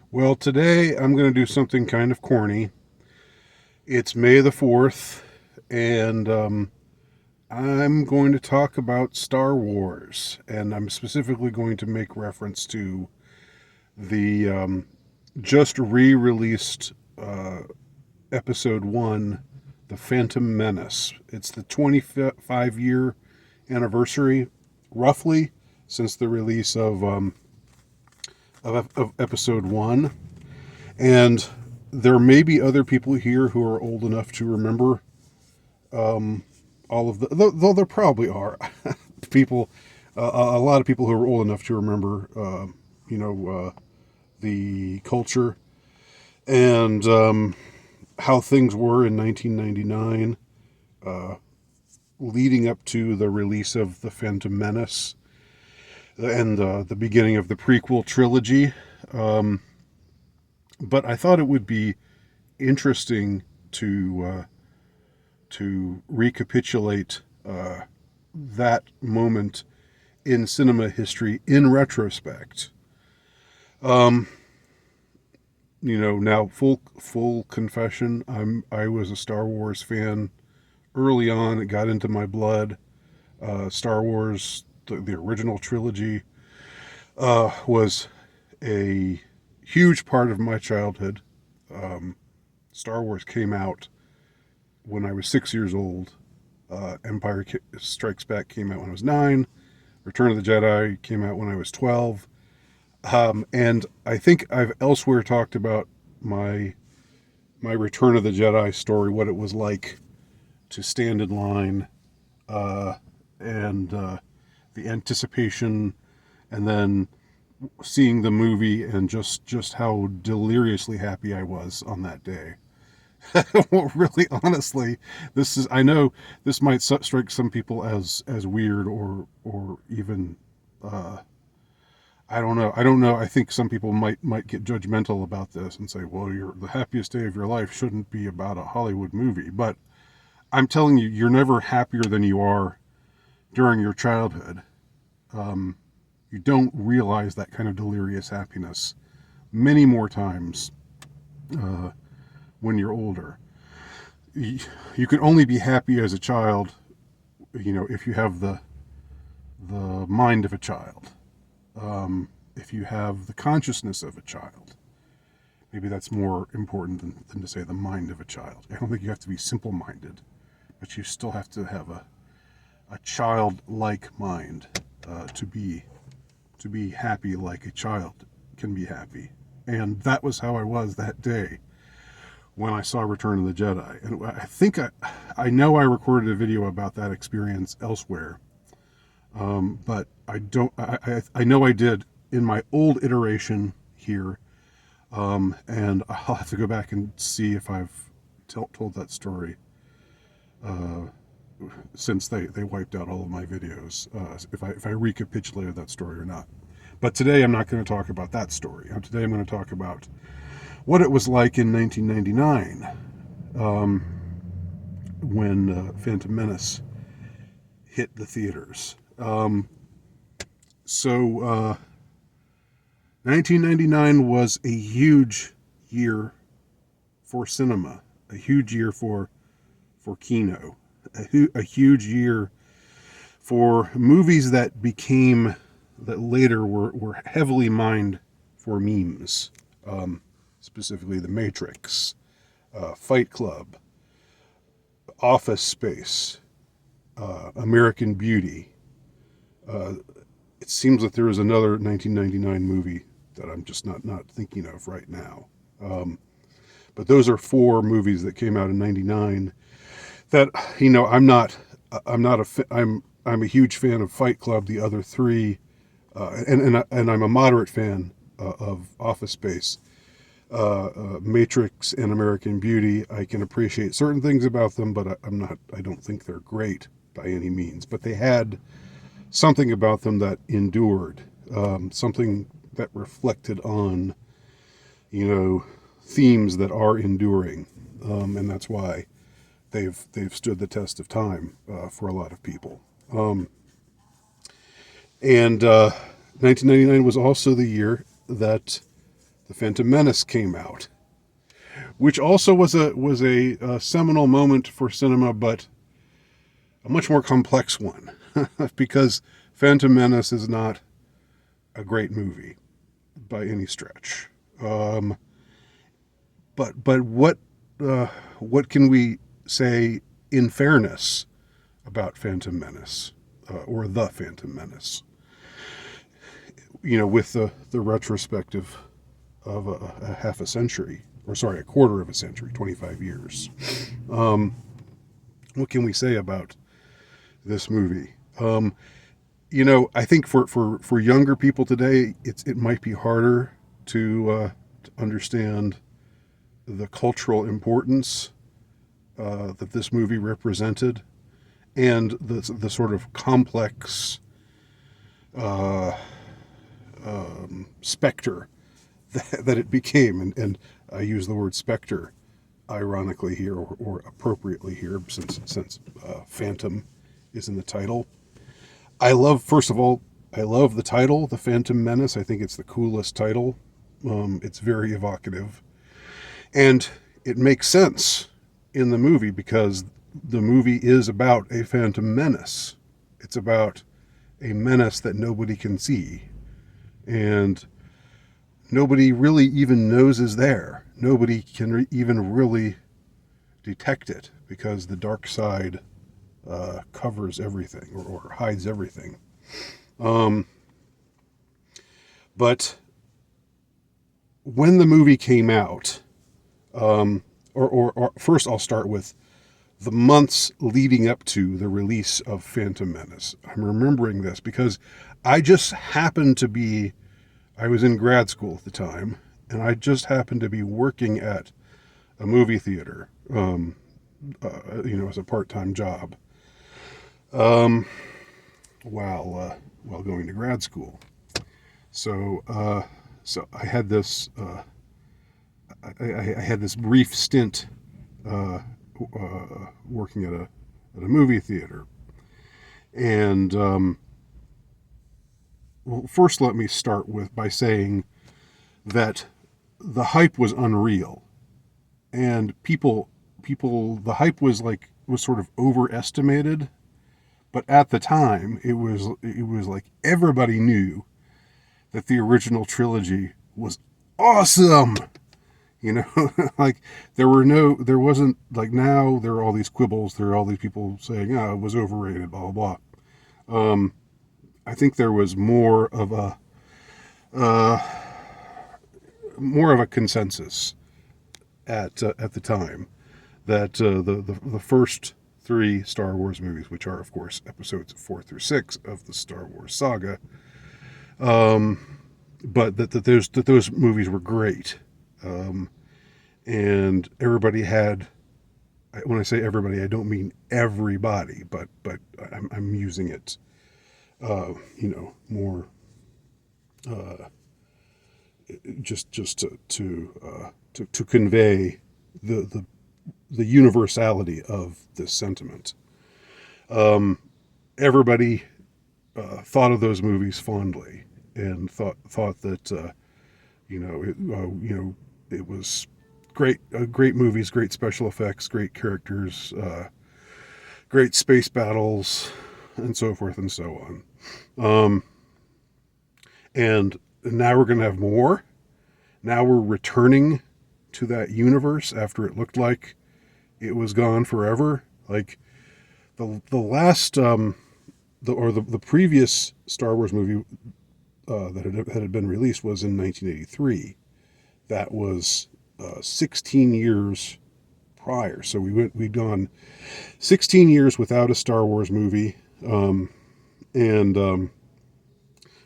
Well, today I'm going to do something kind of corny. It's May the 4th, and I'm going to talk about Star Wars. And I'm specifically going to make reference to the just re released Episode 1, The Phantom Menace. It's the 25-year anniversary, roughly, since the release of Episode 1. And there may be other people here who are old enough to remember all of the, though there probably are people, a lot of people who are old enough to remember, the culture and how things were in 1999, leading up to the release of The Phantom Menace and the beginning of the prequel trilogy. But I thought it would be interesting to recapitulate that moment in cinema history in retrospect. Um, Now full confession, I was a Star Wars fan early on. It got into my blood. Star Wars, the original trilogy, was a huge part of my childhood. Star Wars came out when I was 6 years old. Empire Strikes Back came out when I was 9. Return of the Jedi came out when I was 12. And I think I've elsewhere talked about my Return of the Jedi story, what it was like to stand in line, and the anticipation, and then seeing the movie, and just how deliriously happy I was on that day. Well, really, honestly, I know this might strike some people as weird or even I don't know. I don't know. I think some people might get judgmental about this and say, "Well, the happiest day of your life shouldn't be about a Hollywood movie." But I'm telling you, you're never happier than you are during your childhood. You don't realize that kind of delirious happiness many more times when you're older. You can only be happy as a child, if you have the mind of a child. If you have the consciousness of a child. Maybe that's more important than to say the mind of a child. I don't think you have to be simple-minded, but you still have to have a childlike mind to be happy like a child can be happy. And that was how I was that day when I saw Return of the Jedi. And I think I know I recorded a video about that experience elsewhere, but I don't. I know I did in my old iteration here, and I'll have to go back and see if I've told that story since they wiped out all of my videos. If I recapitulated that story or not. But today I'm not going to talk about that story. Today I'm going to talk about what it was like in 1999 when Phantom Menace hit the theaters. So 1999 was a huge year for cinema, a huge year for Kino, a huge year for movies that later were heavily mined for memes, specifically The Matrix, Fight Club, Office Space, American Beauty. It seems that there is another 1999 movie that I'm just not thinking of right now. But those are 4 movies that came out in '99 that I'm a huge fan of Fight Club. The other 3, and I'm a moderate fan of Office Space, Matrix, and American Beauty. I can appreciate certain things about them, but I don't think they're great by any means. But they had something about them that endured, something that reflected on, themes that are enduring, and that's why they've stood the test of time for a lot of people. And 1999 was also the year that the Phantom Menace came out, which also was a seminal moment for cinema, but a much more complex one, because Phantom Menace is not a great movie by any stretch. But what can we say in fairness about Phantom Menace, or the Phantom Menace? With the retrospective of a half a century, or sorry, a quarter of a century, 25 years. What can we say about this movie? I think for younger people today, it might be harder to understand the cultural importance that this movie represented, and the sort of complex specter that it became. And I use the word specter ironically here, or appropriately here, since Phantom is in the title. First of all, I love the title, The Phantom Menace. I think it's the coolest title. It's very evocative. And it makes sense in the movie, because the movie is about a phantom menace. It's about a menace that nobody can see. And nobody really even knows is there. Nobody can even really detect it, because the dark side covers everything, or hides everything. But when the movie came out, or first I'll start with the months leading up to the release of Phantom Menace. I'm remembering this because I was in grad school at the time, and I just happened to be working at a movie theater, as a part-time job, while going to grad school. So I had this I had this brief stint working at a movie theater, and first let me start by saying that the hype was unreal, and the hype was sort of overestimated. But at the time, it was like everybody knew that the original trilogy was awesome. Like there wasn't, like, now there are all these quibbles, there are all these people saying, it was overrated, blah, blah, blah. I think there was more of a consensus at the time that the first three Star Wars movies, which are, of course, episodes 4 through 6 of the Star Wars saga, but that those movies were great. And everybody had, when I say everybody, I don't mean everybody, but I'm using it, more, just to convey the universality of this sentiment. Everybody thought of those movies fondly, and thought that it was great movies, great special effects, great characters, great space battles, and so forth and so on. And now we're going to have more. Now we're returning to that universe after it looked like it was gone forever. Like the last, the previous Star Wars movie that had been released was in 1983. That was 16 years prior. So we'd gone 16 years without a Star Wars movie. And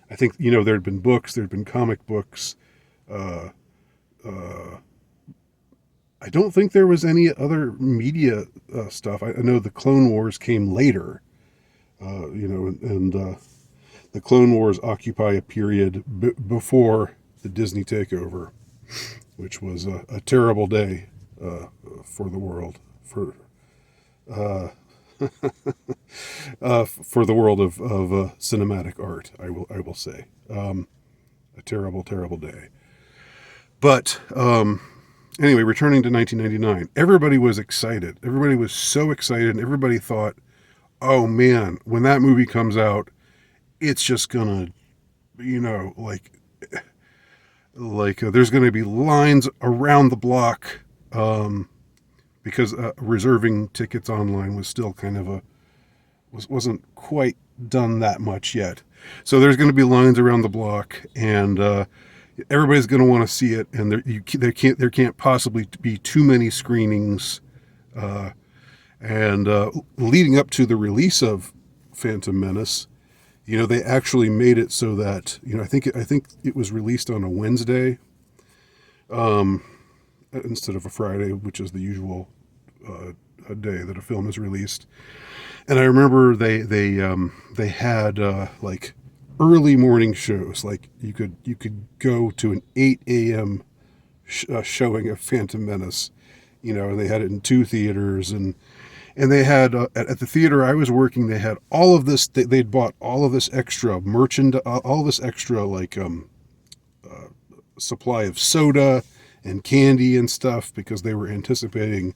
I think, there had been books, there had been comic books. I don't think there was any other media stuff. I know the Clone Wars came later, and the Clone Wars occupy a period before the Disney takeover, which was a terrible day for the world, for the world of cinematic art. I will say, a terrible, terrible day. But anyway, returning to 1999, everybody was excited. Everybody was so excited, and everybody thought, "Oh man, when that movie comes out, it's just gonna, like there's gonna be lines around the block." Because reserving tickets online was still kind of wasn't quite done that much yet. So there's going to be lines around the block, and everybody's going to want to see it, and there can't possibly be too many screenings. And leading up to the release of Phantom Menace, they actually made it so that I think it was released on a Wednesday, instead of a Friday, which is the usual day that a film is released. And I remember they had like early morning shows. Like you could go to an 8 a.m. Showing of Phantom Menace, and they had it in 2 theaters, and they had at the theater I was working, they had all of this. They'd bought all of this extra merchandise, all this extra supply of soda and candy and stuff, because they were anticipating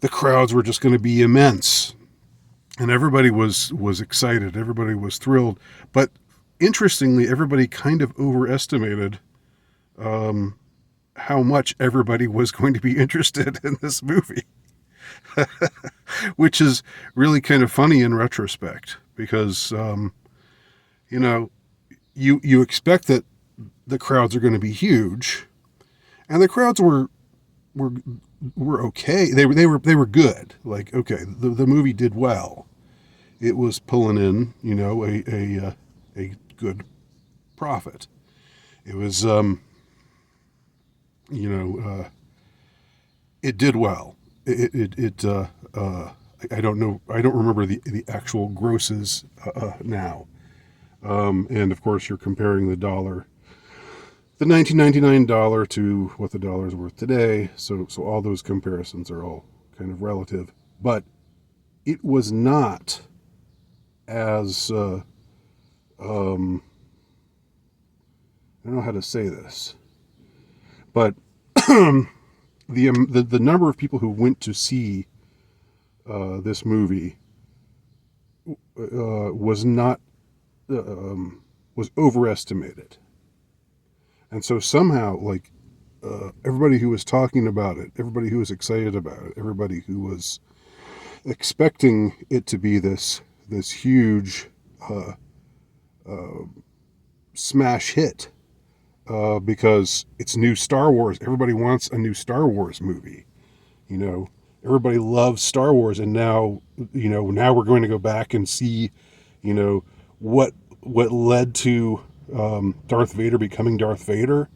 the crowds were just going to be immense. And everybody was excited. Everybody was thrilled. But interestingly, everybody kind of overestimated how much everybody was going to be interested in this movie. Which is really kind of funny in retrospect, because, you expect that the crowds are going to be huge, and the crowds were okay. They were good. Like, okay, the movie did well. It was pulling in, a good profit. It was, it did well. I don't know. I don't remember the actual grosses now. And of course, you're comparing the $1999 to what the dollar is worth today. So all those comparisons are all kind of relative. But it was not as I don't know how to say this, but the number of people who went to see this movie was not was overestimated. And so somehow, everybody who was talking about it, everybody who was excited about it, everybody who was expecting it to be this huge smash hit, because it's new Star Wars. Everybody wants a new Star Wars movie. Everybody loves Star Wars, and now we're going to go back and see, what led to Darth Vader becoming Darth Vader,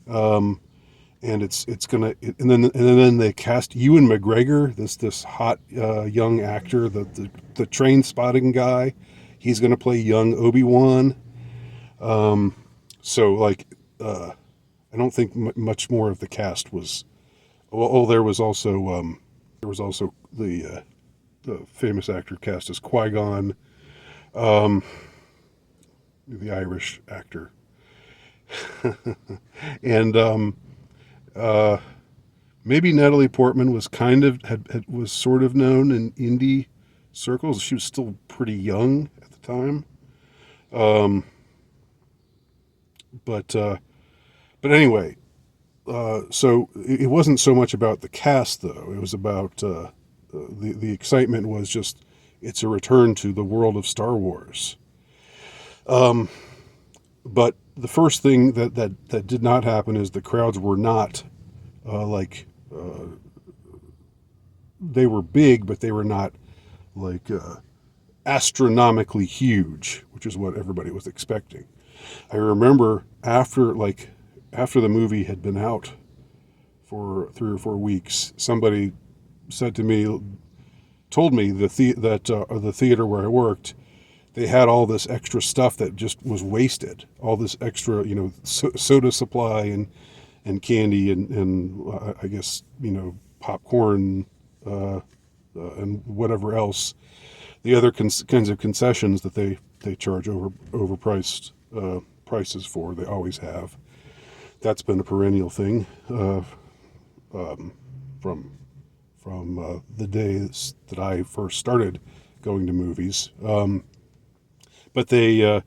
and it's gonna, and then they cast Ewan McGregor, this hot young actor, the train spotting guy. He's gonna play young Obi-Wan. So I don't think much more of the cast was. Well, there was also the famous actor cast as Qui-Gon, the Irish actor, and maybe Natalie Portman was kind of was sort of known in indie circles. She was still pretty young at the time, but anyway. So it wasn't so much about the cast, though. It was about the excitement was just, it's a return to the world of Star Wars. But the first thing that did not happen is the crowds were not they were big, but they were not astronomically huge, which is what everybody was expecting. I remember after the movie had been out for 3 or 4 weeks, somebody told me that the theater where I worked, they had all this extra stuff that just was wasted. All this extra, soda supply and candy and I guess, popcorn and whatever else. The other kinds of concessions that they charge overpriced prices for. They always have. That's been a perennial thing from the days that I first started going to movies. But they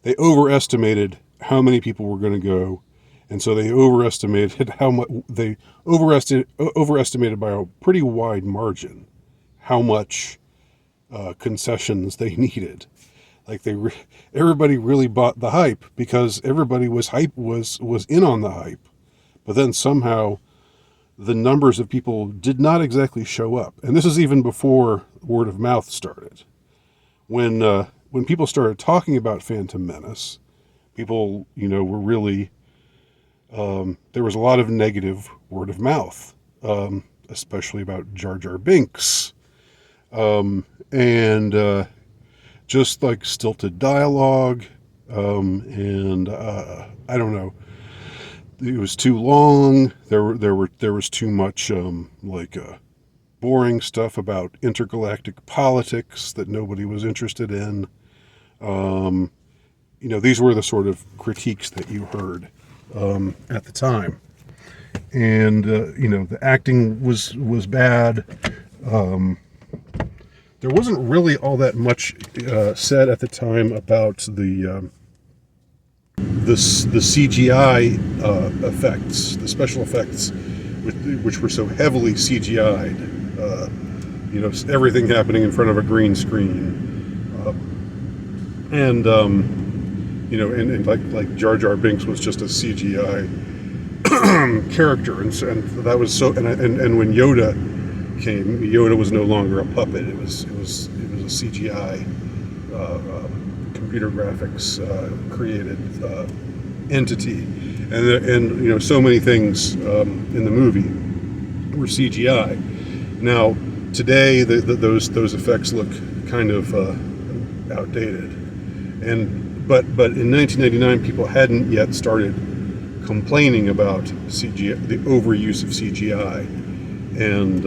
overestimated how many people were going to go, and so they overestimated how much they overestimated by a pretty wide margin how much concessions they needed. Like everybody really bought the hype because everybody was in on the hype, but then somehow the numbers of people did not exactly show up. And this is even before word of mouth started. When people started talking about Phantom Menace, people, were really, there was a lot of negative word of mouth, especially about Jar Jar Binks, and just like stilted dialogue, and I don't know. It was too long. There was too much boring stuff about intergalactic politics that nobody was interested in. These were the sort of critiques that you heard at the time, and the acting was bad. There wasn't really all that much said at the time about the CGI effects, the special effects, which were so heavily CGI'd. Everything happening in front of a green screen, and like Jar Jar Binks was just a CGI character, and that was so. And when Yoda came, Yoda was no longer a puppet. It was a CGI computer graphics created entity, and so many things in the movie were CGI. Now today those effects look kind of outdated, but in 1999 people hadn't yet started complaining about CGI, the overuse of CGI, and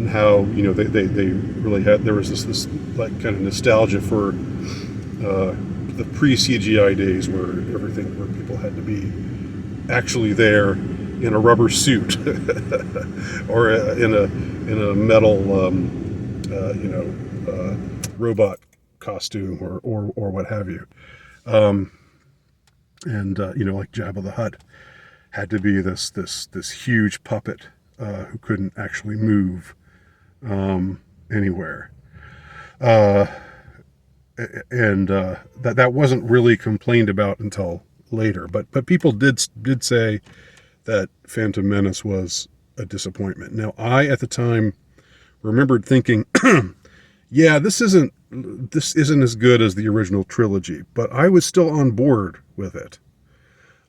how they really had, there was this like kind of nostalgia for the pre-CGI days where people had to be actually there in a rubber suit or in a metal robot costume or what have you, and like Jabba the Hutt had to be this huge puppet who couldn't actually move anywhere, and that wasn't really complained about until later. But people did say that Phantom Menace was a disappointment. Now, I at the time remembered thinking, yeah, this isn't as good as the original trilogy, but I was still on board with it.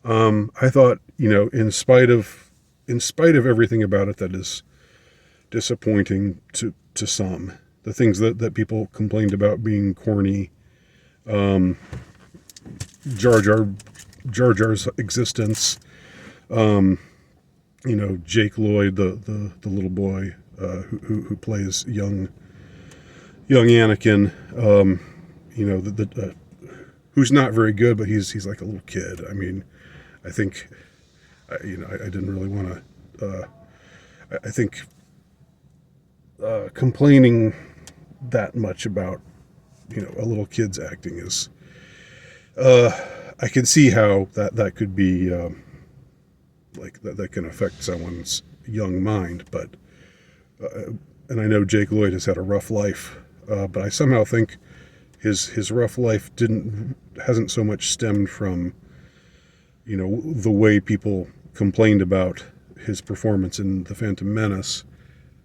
I thought, in spite of everything about it that is disappointing to some, the things that people complained about being corny, Jar Jar's existence, Jake Lloyd, the little boy who plays young Anakin, who's not very good, but he's like a little kid. I mean, I think, I didn't really want to. I think complaining that much about a little kid's acting is, I can see how that could be like that can affect someone's young mind, but and I know Jake Lloyd has had a rough life, but I somehow think his rough life hasn't so much stemmed from the way people complained about his performance in The Phantom Menace,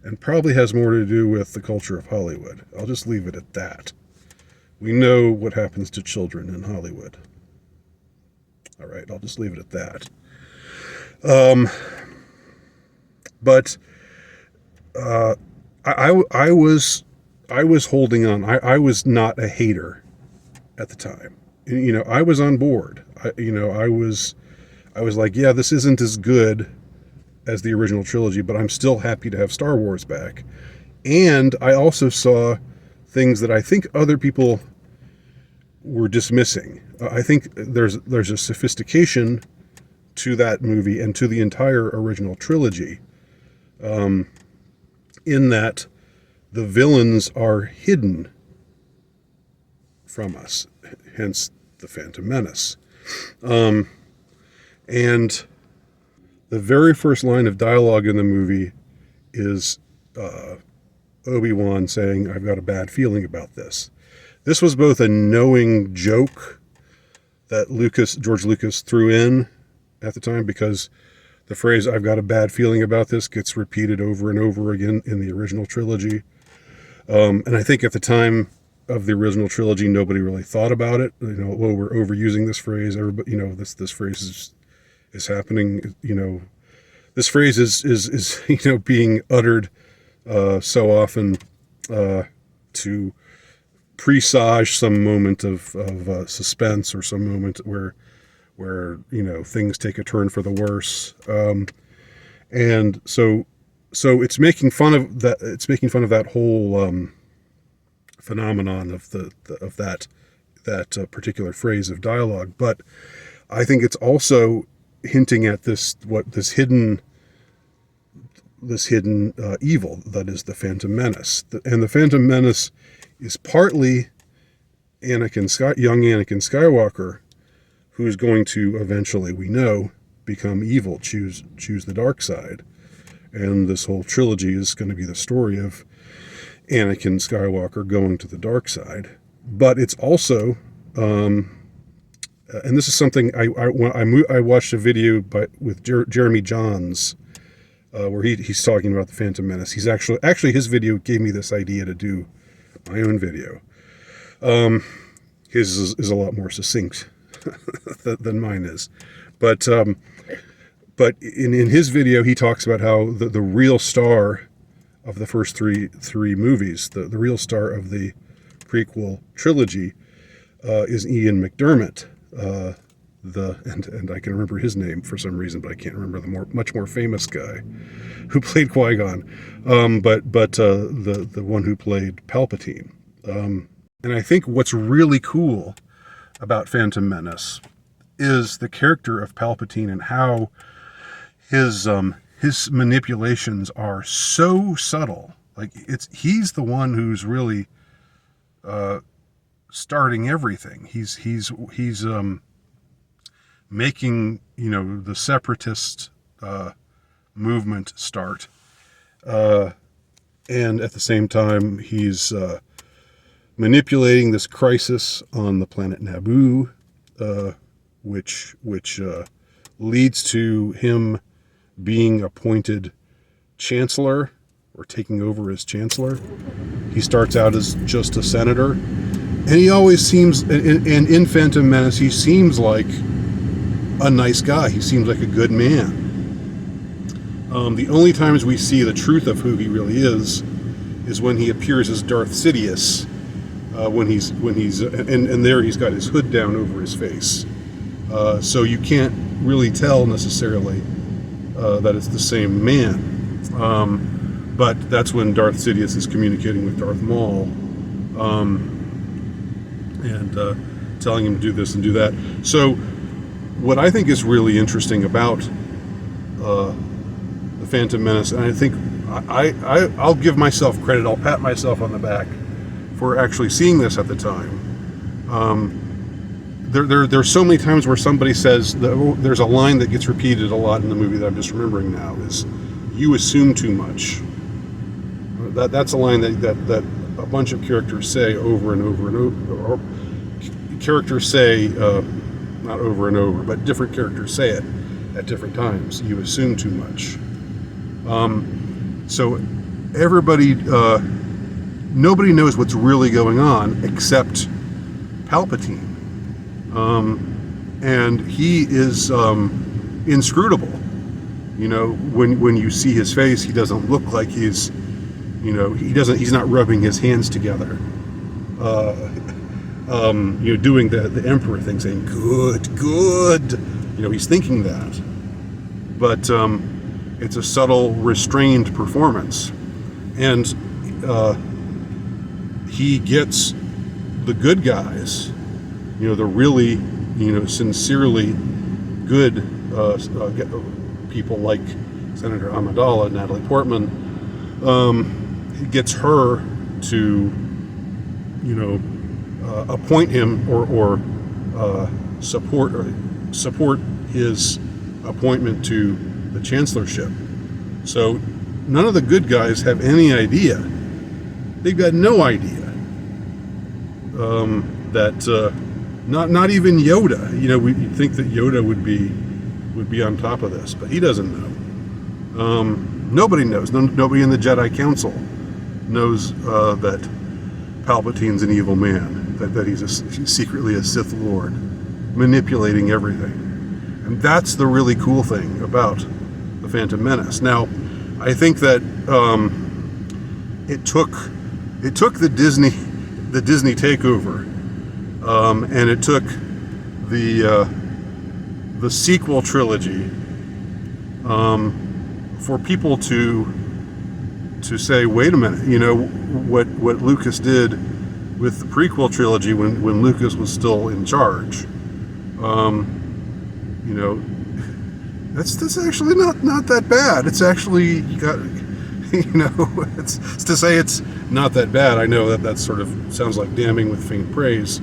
and probably has more to do with the culture of Hollywood. I'll just leave it at that. We know what happens to children in Hollywood. All right, I'll just leave it at that. But I was holding on. I was not a hater at the time. I was on board. I was like, yeah, this isn't as good as the original trilogy, but I'm still happy to have Star Wars back. And I also saw things that I think other people were dismissing. I think there's a sophistication to that movie and to the entire original trilogy, in that the villains are hidden from us, hence the Phantom Menace. And the very first line of dialogue in the movie is Obi-Wan saying, "I've got a bad feeling about this." This was both a knowing joke that George Lucas threw in at the time, because the phrase "I've got a bad feeling about this" gets repeated over and over again in the original trilogy. And I think at the time of the original trilogy, nobody really thought about it. Well, we're overusing this phrase. Everybody, this phrase is happening. This phrase is being uttered so often to presage some moment of suspense, or some moment where things take a turn for the worse. And so it's making fun of that. It's making fun of that whole phenomenon of that particular phrase of dialogue. But I think it's also hinting at this hidden evil that is the Phantom Menace. And the Phantom Menace is partly young Anakin Skywalker, who's going to eventually, we know, become evil, choose the dark side. And this whole trilogy is going to be the story of Anakin Skywalker going to the dark side. But it's also, and this is something I watched a video with Jeremy Johns, where he's talking about the Phantom Menace. He's actually his video gave me this idea to do my own video. His is a lot more succinct than mine is, but in his video he talks about how the real star of the first three movies, the real star of the prequel trilogy, is Ian McDiarmid. And I can remember his name for some reason, but I can't remember the much more famous guy who played Qui-Gon. But the one who played Palpatine. And I think what's really cool about Phantom Menace is the character of Palpatine, and how his manipulations are so subtle. Like, he's the one who's really starting everything. He's making the separatist movement start, and at the same time he's manipulating this crisis on the planet Naboo, which leads to him being appointed chancellor, or taking over as chancellor. He starts out as just a senator, and he always seems, and in Phantom Menace, he seems like a nice guy. He seems like a good man. The only times we see the truth of who he really is when he appears as Darth Sidious, and there he's got his hood down over his face, so you can't really tell necessarily that it's the same man. But that's when Darth Sidious is communicating with Darth Maul, and telling him to do this and do that. So what I think is really interesting about the Phantom Menace, and I think I'll give myself credit, I'll pat myself on the back for actually seeing this at the time. There's so many times where somebody says, there's a line that gets repeated a lot in the movie that I'm just remembering now, is "you assume too much." That's a line that a bunch of characters say over and over and over, or characters say, not over and over, but different characters say it at different times. "You assume too much." So everybody, nobody knows what's really going on except Palpatine. And he is inscrutable. When you see his face, he doesn't look like he's not rubbing his hands together, doing the Emperor thing, saying good. He's thinking that, but it's a subtle, restrained performance, and he gets the good guys, the really sincerely good people like Senator Amidala, Natalie Portman, gets her to, appoint him or support his appointment to the chancellorship. So none of the good guys have any idea. They've got no idea that not even Yoda. You'd think that Yoda would be on top of this, but he doesn't know. Nobody knows. Nobody in the Jedi Council knows that Palpatine's an evil man. That he's secretly a Sith Lord, manipulating everything. And that's the really cool thing about the Phantom Menace. Now, I think that it took the Disney takeover, and it took the sequel trilogy for people to say, wait a minute, what Lucas did with the prequel trilogy when Lucas was still in charge. That's actually not that bad. It's actually it's to say it's not that bad. I know that sort of sounds like damning with faint praise,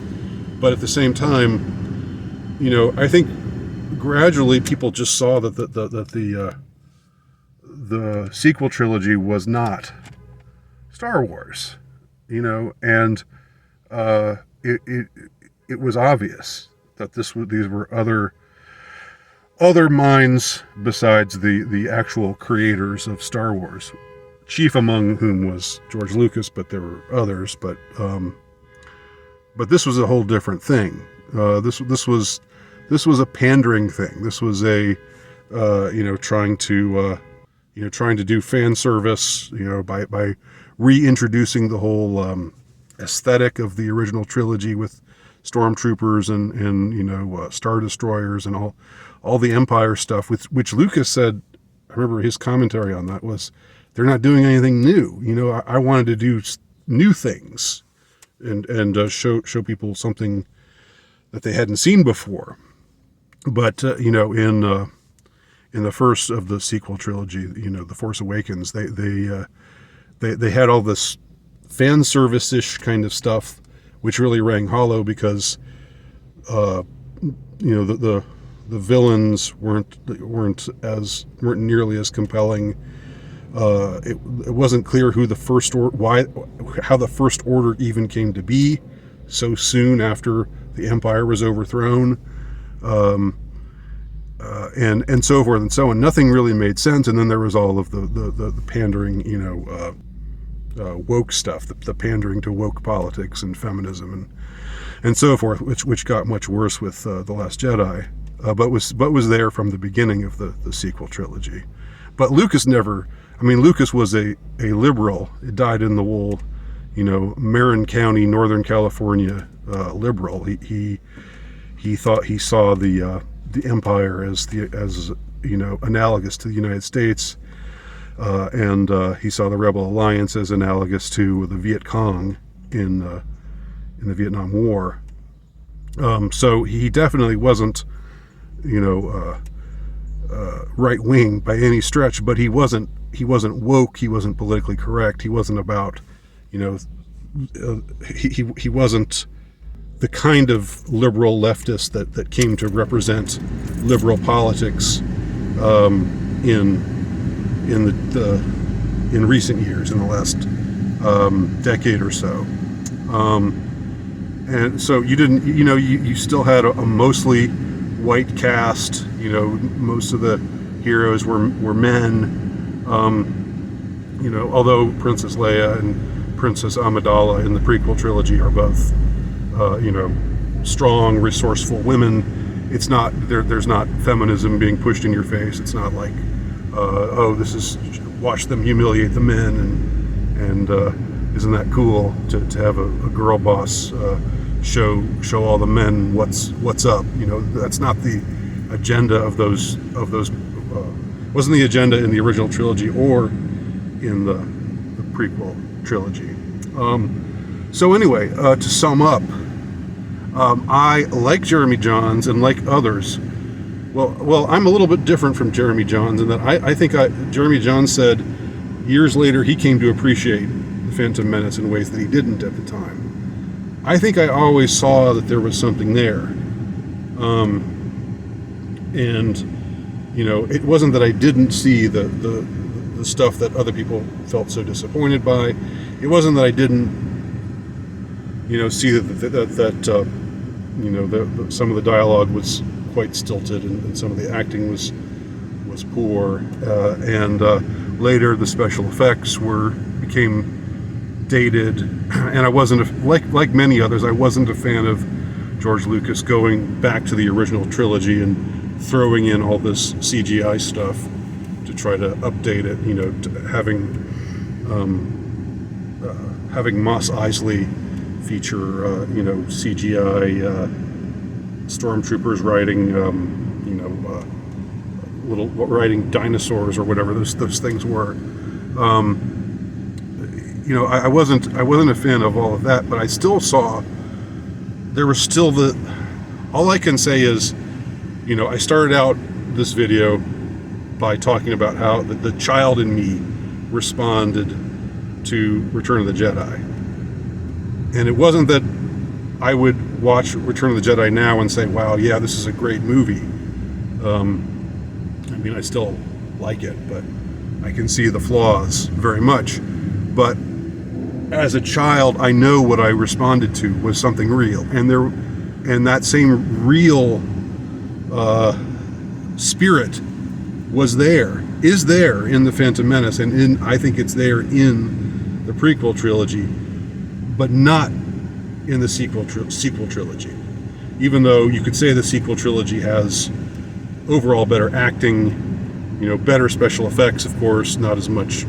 but at the same time, I think gradually people just saw that the sequel trilogy was not Star Wars, and it was obvious that these were other minds besides the actual creators of Star Wars, chief among whom was George Lucas, but there were others. But this was a whole different thing. This was a pandering thing. This was a trying to do fan service, by reintroducing the whole aesthetic of the original trilogy with stormtroopers and Star Destroyers and all the Empire stuff, which Lucas said. I remember his commentary on that was, they're not doing anything new. I wanted to do new things and show people something that they hadn't seen before. But in the first of the sequel trilogy, The Force Awakens, they had all this fan service-ish kind of stuff, which really rang hollow because the villains weren't nearly as compelling. It wasn't clear who how the First Order even came to be so soon after the Empire was overthrown, and so forth and so on. Nothing really made sense. And then there was all of the pandering, woke stuff, the pandering to woke politics and feminism and so forth, which got much worse with The Last Jedi, but was there from the beginning of the sequel trilogy. But Lucas Lucas was a liberal, dyed-in-the-wool, Marin County, Northern California liberal. He thought he saw the Empire as analogous to the United States, and he saw the Rebel Alliance as analogous to the Viet Cong in the Vietnam War. So he definitely wasn't, right wing by any stretch, but he wasn't woke. He wasn't politically correct. He wasn't about, he wasn't the kind of liberal leftist that came to represent liberal politics in recent years, in the last decade or so. And so you didn't, you still had a mostly white cast. Most of the heroes were men. Although Princess Leia and Princess Amidala in the prequel trilogy are both, strong, resourceful women. It's not there's not feminism being pushed in your face. It's not like, this is, watch them humiliate the men and isn't that cool to have a girl boss show all the men what's up. That's not the agenda of those wasn't the agenda in the original trilogy or in the prequel trilogy. So anyway, to sum up, I, like Jeremy Jahns and like others, Well, I'm a little bit different from Jeremy Jahns in that I think Jeremy Jahns said years later he came to appreciate the Phantom Menace in ways that he didn't at the time. I think I always saw that there was something there, and it wasn't that I didn't see the stuff that other people felt so disappointed by. It wasn't that I didn't see that some of the dialogue was quite stilted and some of the acting was poor, and later the special effects became dated, and I wasn't like many others. I wasn't a fan of George Lucas going back to the original trilogy and throwing in all this CGI stuff to try to update it. Having Mos Eisley feature CGI stormtroopers riding riding dinosaurs or whatever those things were. I wasn't a fan of all of that, but I still saw there was still all I can say is, I started out this video by talking about how the child in me responded to Return of the Jedi. And it wasn't that I would watch Return of the Jedi now and say, wow, yeah, this is a great movie. I still like it, but I can see the flaws very much. But as a child, I know what I responded to was something real. And that same real spirit is there in the Phantom Menace, and I think it's there in the prequel trilogy, but not in the sequel trilogy. Even though you could say the sequel trilogy has overall better acting, better special effects, of course, not as much,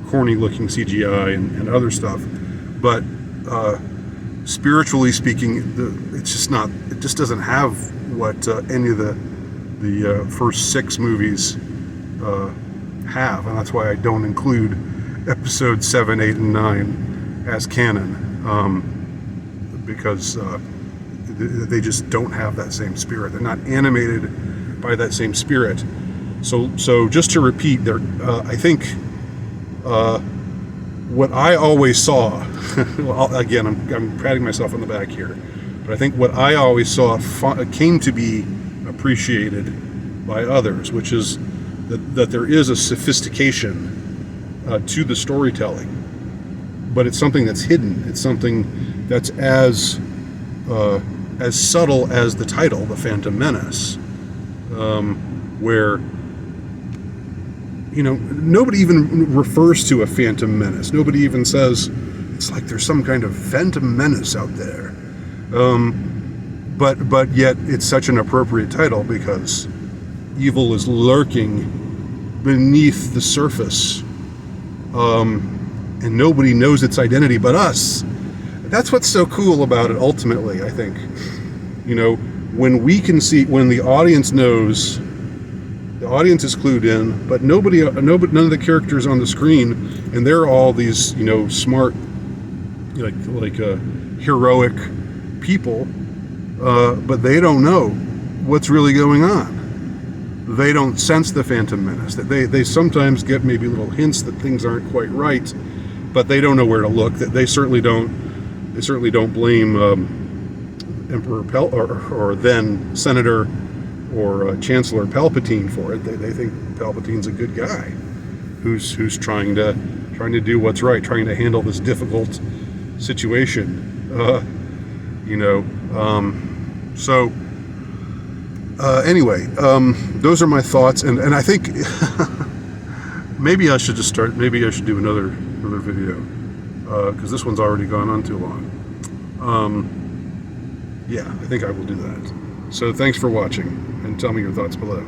corny looking CGI and other stuff, but spiritually speaking, it just doesn't have what any of the first 6 movies have, and that's why I don't include episodes 7, 8, and 9 as canon, because they just don't have that same spirit. They're not animated by that same spirit. So just to repeat, I think what I always saw, well, again, I'm patting myself on the back here, but I think what I always saw came to be appreciated by others, which is that there is a sophistication to the storytelling, but it's something that's hidden. It's something that's as subtle as the title, The Phantom Menace, where nobody even refers to a Phantom Menace. Nobody even says it's like there's some kind of Phantom Menace out there. But yet it's such an appropriate title because evil is lurking beneath the surface, and nobody knows its identity but us. That's what's so cool about it. Ultimately, I think, when we can see, when the audience knows, the audience is clued in, but none of the characters on the screen, and they're all these, smart, like heroic people, but they don't know what's really going on. They don't sense the Phantom Menace. They sometimes get maybe little hints that things aren't quite right, but they don't know where to look. They certainly don't blame Emperor or then Senator or Chancellor Palpatine for it. They think Palpatine's a good guy who's trying to do what's right, trying to handle this difficult situation. Anyway, those are my thoughts, and I think maybe I should do another video, because this one's already gone on too long. Yeah, I think I will do that. So thanks for watching, and tell me your thoughts below.